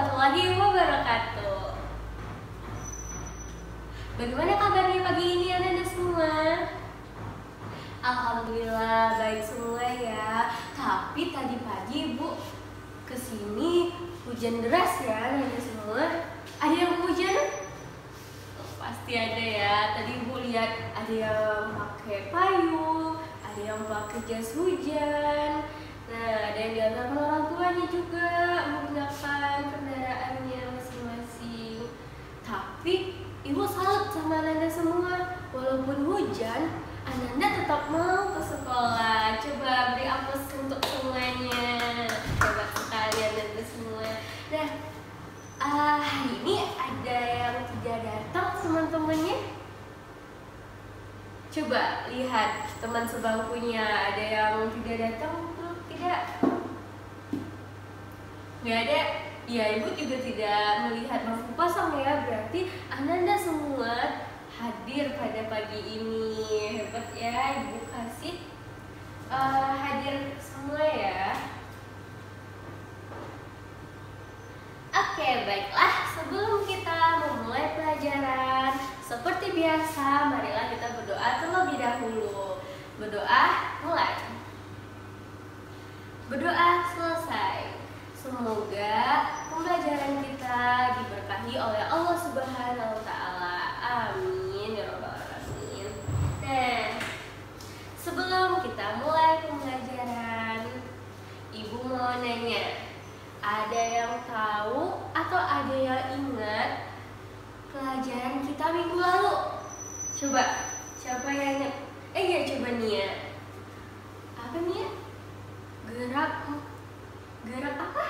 warahmatullahi wabarakatuh. Bagaimana kabarnya pagi ini anak-anak semua? Alhamdulillah baik semua ya. Tapi tadi pagi Ibu kesini hujan deras ya anak-anak semua. Ada yang hujan? Oh, pasti ada ya. Tadi Ibu lihat ada yang pakai payung, ada yang pakai jas hujan. Nah, ada yang diantarkan orang tuanya juga menggunakan kendaraannya masing-masing. Tapi Ibu salut sama Ananda semua. Walaupun hujan, Ananda tetap mau ke sekolah. Coba beri aplaus untuk semuanya. Hebat sekali Ananda semua. Nah, hari ini ada yang tidak datang teman-temannya. Coba lihat teman sebangkunya, ada yang tidak datang. Tidak, nggak ada. Ya, Ibu juga tidak melihat lampu pasang ya. Berarti Ananda semua hadir pada pagi ini. Hebat ya, Ibu kasih hadir semua ya. Oke, baiklah. Sebelum kita memulai pelajaran, seperti biasa, marilah kita berdoa terlebih dahulu. Berdoa, mulai. Berdoa selesai. Semoga pembelajaran kita diberkahi oleh Allah Subhanahu wa Ta'ala. Amin ya rabbal alamin. Nah, sebelum kita mulai pembelajaran, Ibu mau nanya, ada yang tahu atau ada yang ingat pelajaran kita minggu lalu? Coba, siapa yang ingat? Ya coba Nia. Apa Nia? Gerak apa?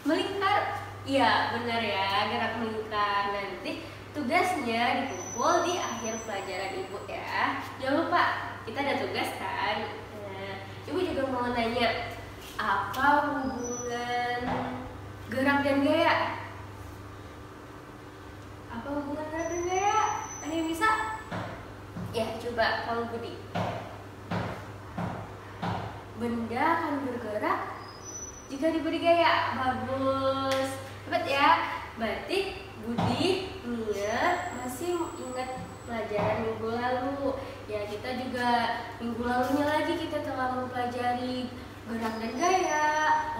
Melingkar. Iya, benar ya, gerak melingkar. Nanti tugasnya dikumpul di akhir pelajaran Ibu ya. Jangan lupa, kita ada tugas kan. Nah, Ibu juga mau nanya, apa hubungan gerak dan gaya? Apa hubungan gerak dan gaya? Ada yang bisa? Ya, coba Kang Budi. Benda akan bergerak jika diberi gaya. Bagus, hebat ya. Berarti Budi, Nia masih ingat pelajaran minggu lalu. Ya, kita juga minggu lalunya lagi kita telah mempelajari gerak dan gaya.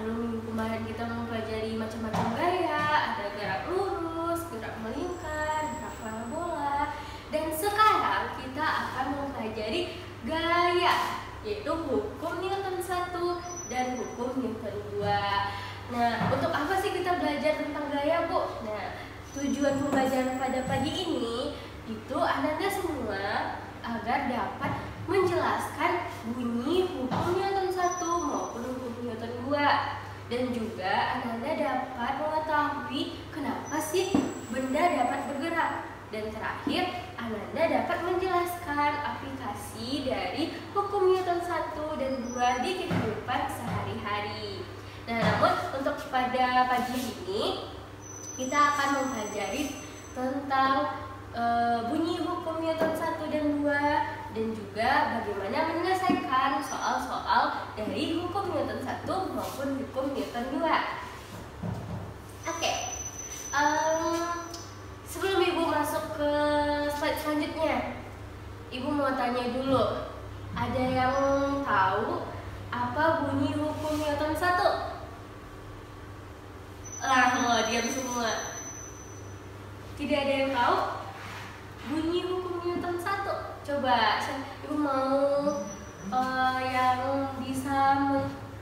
Lalu minggu kemarin kita mempelajari macam-macam gaya. Ada gerak lurus, gerak melingkar, gerak parabola. Dan sekarang kita akan mempelajari gaya, yaitu hukum Newton 1 dan hukum Newton 2. Nah, untuk apa sih kita belajar tentang gaya, Bu? Nah, tujuan pembelajaran pada pagi ini itu Ananda semua agar dapat menjelaskan bunyi hukum Newton 1 maupun hukum Newton 2. Dan juga Ananda dapat mengetahui kenapa sih benda dapat bergerak. Dan terakhir, Ananda dapat menjelaskan aplikasi dari hukum Newton 1 dan 2 di kehidupan sehari-hari. Nah, namun untuk pada pagi ini kita akan mempelajari tentang bunyi hukum Newton 1 dan 2 dan juga bagaimana menyelesaikan soal-soal dari hukum Newton 1 maupun hukum Newton 2. Oke. Sebelum Ibu masuk ke slide selanjutnya, Ibu mau tanya dulu, ada yang tahu apa bunyi hukum Newton 1? Diam semua. Tidak ada yang tahu bunyi hukum Newton 1? Coba, Ibu mau yang bisa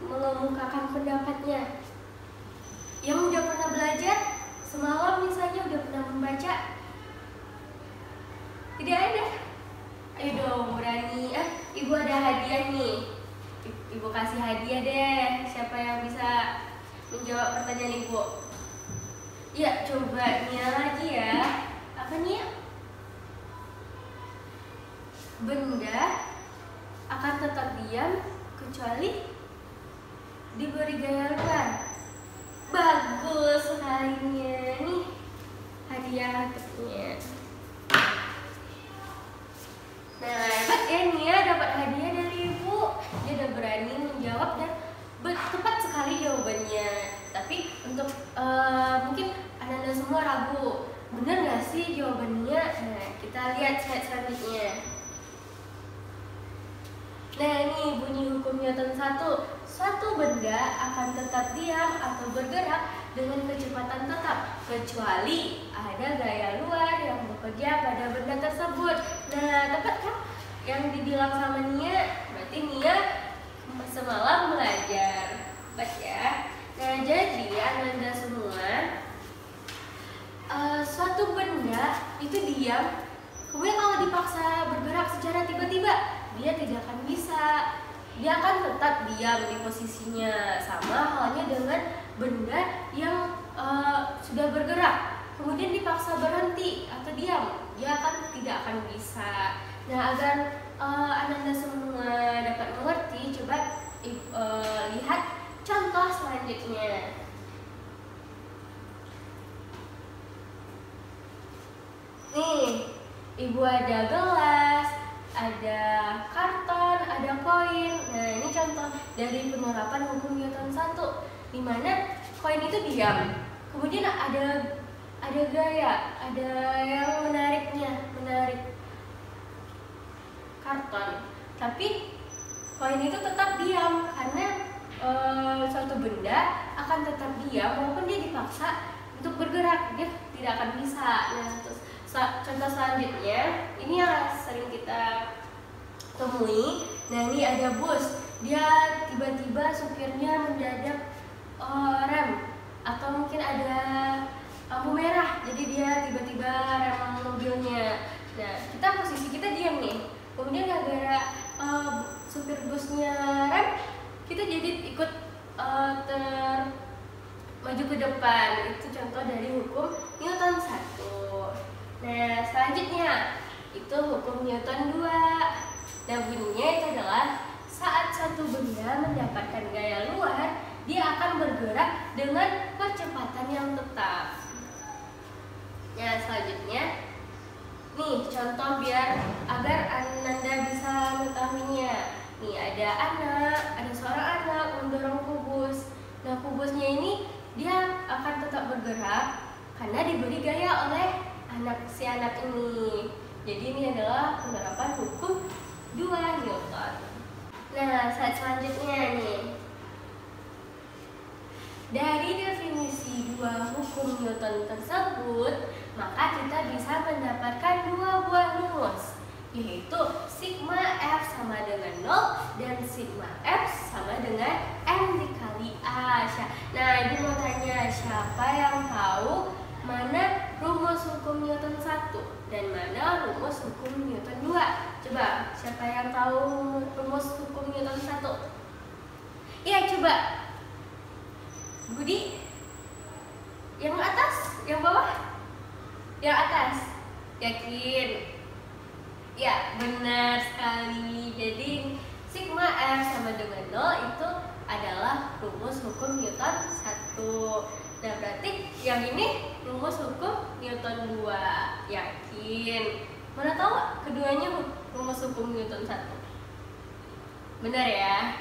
mengemukakan pendapatnya. Yang udah pernah belajar semalam misalnya, udah pernah membaca? Tidak ada? Ayo dong, berani. Ibu ada hadiah nih. Ibu kasih hadiah deh. Siapa yang bisa menjawab pertanyaan Ibu? Ya, coba Nia lagi ya. Apa Nia? Benda akan tetap diam kecuali diberi gaya luar. Bagus sekali nih hadiahnya. Nah, hebat ya Nia dapat hadiah dari Ibu. Dia udah berani menjawab dan tepat sekali jawabannya. Tapi untuk berarti jawabannya, nah kita lihat slide selanjutnya. Nah ini bunyi hukum Newton 1. Suatu benda akan tetap diam atau bergerak dengan kecepatan tetap kecuali ada gaya luar yang bekerja pada benda tersebut. Nah tepat kan yang dibilang sama Nia? Berarti Nia semalam belajar. Tepat ya. Nah jadi Ananda semua, suatu benda itu diam, kemudian kalau dipaksa bergerak secara tiba-tiba, dia tidak akan bisa. Dia akan tetap diam di posisinya, sama halnya dengan benda yang sudah bergerak, kemudian dipaksa berhenti atau diam, dia tidak akan bisa. Nah agar Ananda semua dapat mengerti, coba lihat contoh selanjutnya. Nih, ibu ada gelas, ada karton, ada koin. Nah ini contoh dari penerapan hukum Newton 1, di mana koin itu diam, kemudian ada gaya, ada yang menarik karton, tapi koin itu tetap diam karena suatu benda akan tetap diam walaupun dia dipaksa untuk bergerak, dia tidak akan bisa. Nah contoh selanjutnya, ini yang sering kita temui. Nah ini ada bus, dia tiba-tiba supirnya mendadak rem, atau mungkin ada lampu merah, jadi dia tiba-tiba rem mobilnya. Nah posisi kita diam nih, kemudian gara-gara supir busnya rem, kita jadi ikut maju ke depan. Itu contoh dari hukum Newton 1. Nah selanjutnya itu hukum Newton 2. Nah bunyinya itu adalah saat satu benda mendapatkan gaya luar, dia akan bergerak dengan kecepatan yang tetap. Nah selanjutnya nih contoh biar agar Ananda bisa mengetahuinya. Nih ada seorang anak mendorong kubus. Nah kubusnya ini dia akan tetap bergerak karena diberi gaya oleh si anak ini. Jadi ini adalah penerapan hukum 2 Newton. Nah slide selanjutnya nih, dari definisi 2 hukum Newton tersebut, maka kita bisa mendapatkan 2 buah rumus, yaitu sigma F sama dengan 0 dan sigma F sama dengan M dikali A. Nah ibu mau tanya, siapa yang tahu mana rumus hukum Newton 1 dan mana rumus hukum Newton 2? Coba, siapa yang tahu rumus hukum Newton 1? Iya, coba. Budi? Yang atas? Yang bawah? Yang atas? Yakin? Ya, benar sekali. Jadi, sigma F sama dengan 0 itu adalah rumus hukum Newton 1. Nah berarti yang ini rumus hukum Newton 2. Yakin? Mana tahu keduanya rumus hukum Newton 1? Benar ya?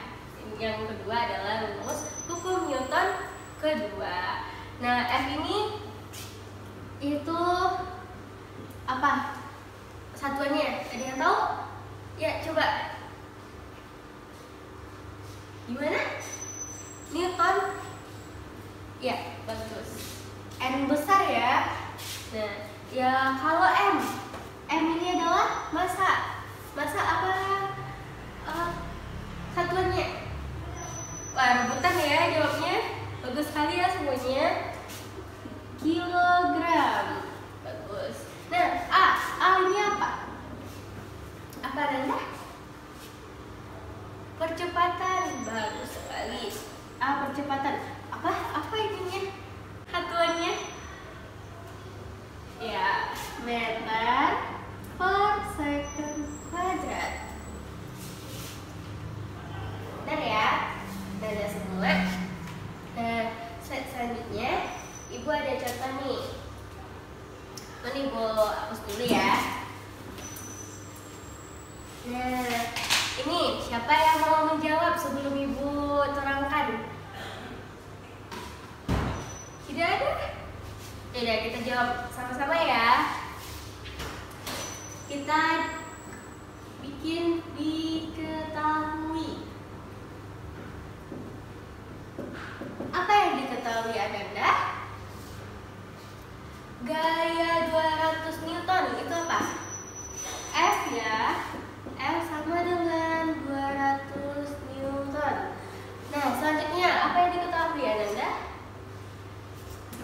Yang kedua adalah rumus hukum Newton kedua. Nah F ini itu apa satuannya? Ada yang tahu? Ya coba. Gimana? Newton? Ya, bagus. N besar ya. Nah, ya kalau M ini adalah massa. Massa apa satuannya? Wah, rebutan ya jawabnya. Bagus sekali ya semuanya. Kilogram. Bagus. Nah, A ini apa? Apa Nanda? Percepatan. Bagus sekali. A percepatan. Apa ininya? Satuannya? Ya, meter per second kuadrat. Benar ya? Benar semua. Nah, slide selanjutnya Ibu ada contoh nih. Ini Ibu hapus dulu ya. Nah, ini siapa yang mau menjawab sebelum Ibu terangkan? Tidak ada? Yaudah kita jawab sama-sama ya. Kita bikin diketahui. Apa yang diketahui Ananda? Gaya 200 Newton itu apa? F ya. F sama dengan 200 Newton. Nah, selanjutnya apa yang diketahui Ananda?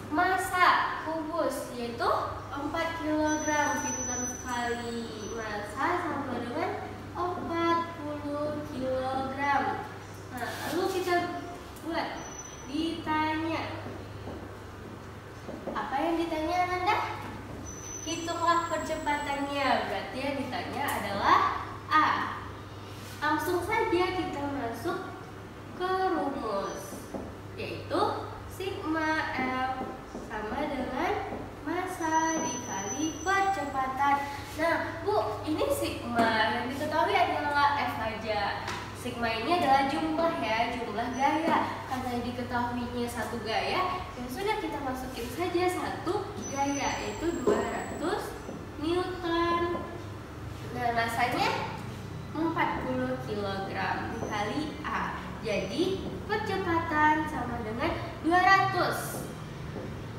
Massa kubus yaitu 4 kg. Pintar sekali. Massa sama dengan 40 kg. Nah, lalu kita buat ditanya. Apa yang ditanya Ananda? Hitunglah percepatannya. Berarti yang ditanya adalah A. Langsung saja kita masuk ke rumus, yaitu sigma F sama dengan massa dikali percepatan. Nah, Bu, ini sigma yang diketahui adalah F aja. Sigma ini adalah jumlah ya, jumlah gaya. Karena diketahuinya satu gaya, ya sudah kita masukin saja satu gaya, yaitu 200 Newton. Nah, massanya 40 kg dikali A. Jadi percepatan sama dengan 200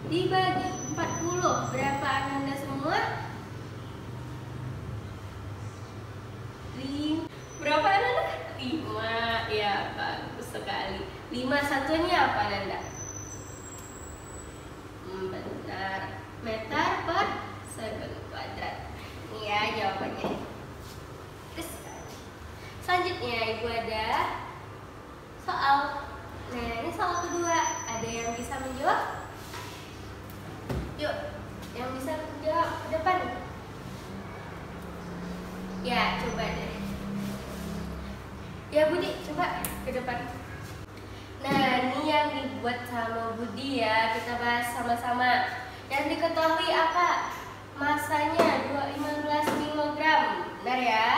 dibagi 40. Berapa Ananda semua? Berapa Ananda? 5. Ya, bagus sekali. 5 satunya apa Ananda? Benar. Meter per second kuadrat. Ini ya jawabannya. Selanjutnya Ibu ada soal. Nah, ini soal kedua. Ada yang bisa menjawab? Yuk, yang bisa menjawab ke depan. Ya, coba deh. Ya Budi, coba ke depan. Nah, ini yang dibuat sama Budi ya. Kita bahas sama-sama. Yang diketahui apa? Massanya 15 kg. Benar ya?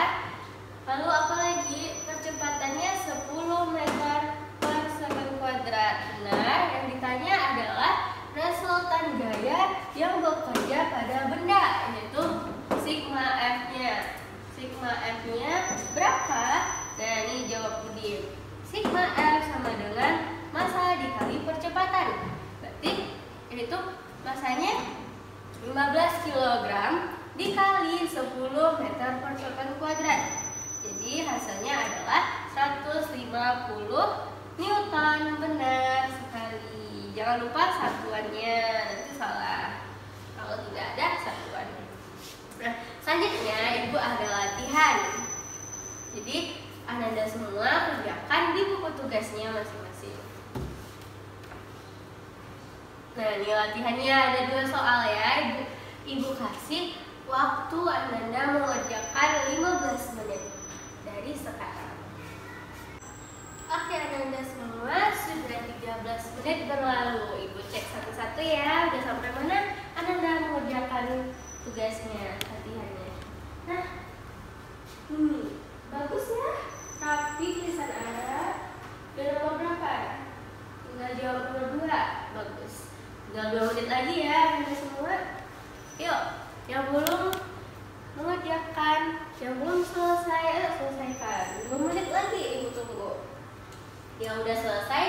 Lalu apa lagi? Percepatannya 10 meter per second kuadrat. Benar. Yang ditanya adalah resultan gaya yang bekerja pada benda, yaitu sigma F-nya. Sigma F-nya berapa? Nah, ini jawab Budi. Sigma F sama dengan massa dikali percepatan. Berarti itu massanya 15 kg dikali 10 meter per second kuadrat. Jadi hasilnya adalah 150 Newton. Benar sekali. Jangan lupa satuannya, nanti salah kalau tidak ada satuannya. Nah, selanjutnya Ibu ada latihan. Jadi Ananda semua kerjakan di buku tugasnya masing-masing. Nah, ini latihannya ada 2 soal ya. Ibu kasih waktu Ananda mengerjakan 15 menit dari sekarang. Oke, Ananda semua sudah 13 menit berlalu. Ibu cek satu-satu ya. Udah sampai mana Ananda mengerjakan tugasnya, latihannya. Nah, bagus ya. Tapi tulisan Anda udah nomor berapa? Tinggal jawab nomor 2. Bagus. Tinggal 2 menit lagi ya Anda semua. Yuk, yang belum mengerjakan, yang belum selesai, selesaikan. 2 menit lagi Ibu tunggu. Yang udah selesai,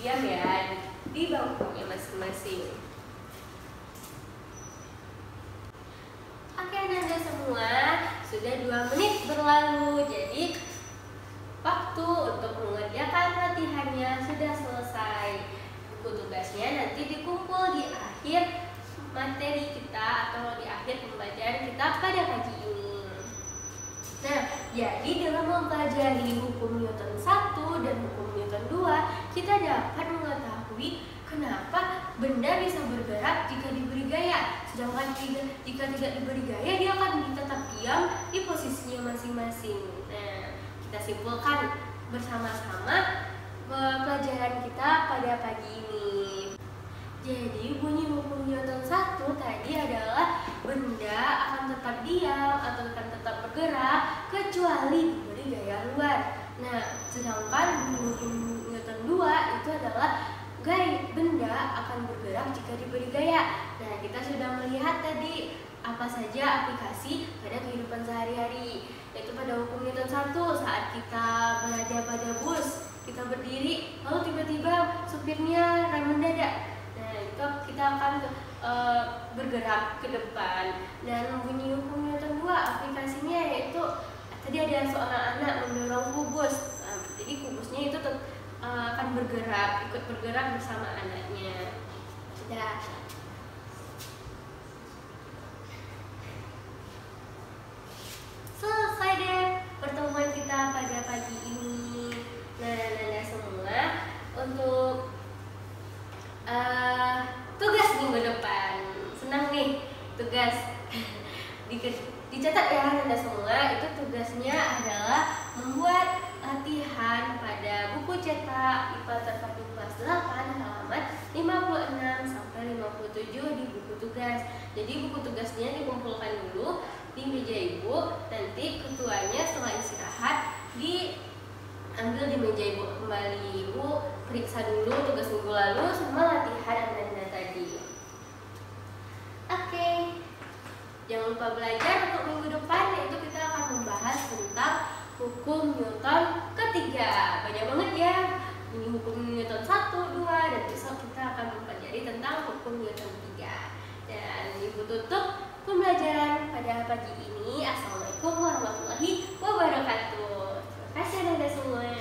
diam ya di bangkunya masing-masing. Oke, Anda semua sudah 2 menit berlalu. Jadi waktu untuk mengerjakan latihannya sudah selesai. Buku tugasnya nanti dikumpul di akhir materi kita atau di akhir pembelajaran kita pada pagi ini. Nah, jadi dalam mempelajari hukum Newton 1 dan hukum Newton 2, kita dapat mengetahui kenapa benda bisa bergerak jika diberi gaya, sedangkan jika tidak diberi gaya dia akan tetap diam di posisinya masing-masing. Nah, kita simpulkan bersama-sama pelajaran kita pada pagi ini. Jadi bunyi hukum Newton 1 tadi adalah benda akan tetap diam atau akan tetap bergerak kecuali diberi gaya luar. Nah, sedangkan bunyi hukum Newton 2 itu adalah benda akan bergerak jika diberi gaya. Nah, kita sudah melihat tadi apa saja aplikasi pada kehidupan sehari-hari. Yaitu pada hukum Newton 1, saat kita berada pada bus, kita berdiri, lalu tiba-tiba supirnya rem mendadak. Nah, itu kita akan bergerak ke depan. Dan bunyi hukum Newton 2 aplikasinya yaitu tadi ada seorang anak mendorong kubus. Nah, jadi kubusnya itu akan bergerak, ikut bergerak bersama anaknya. Nah, selesai deh pertemuan kita pada pagi ini. Nah, semua untuk tugas minggu depan. Senang nih tugas. Dicatat ya Nanda semua, itu tugasnya adalah membuat latihan pada buku cetak IPA terpadu kelas 8 halaman 56 sampai 57 di buku tugas. Jadi buku tugasnya dikumpulkan dulu di meja ibu, nanti ketuanya setelah istirahat diambil di meja ibu kembali. Ibu periksa dulu tugas minggu lalu sama latihan Anda tadi. Oke. Jangan lupa belajar untuk minggu depan, yaitu kita akan membahas tentang hukum Newton ketiga. Banyak banget ya. Ini hukum Newton 1, 2, dan besok kita akan mempelajari tentang hukum Newton 3. Dan ibu tutup pembelajaran pada pagi ini. Assalamualaikum warahmatullahi wabarakatuh. Terima kasih Anda semua.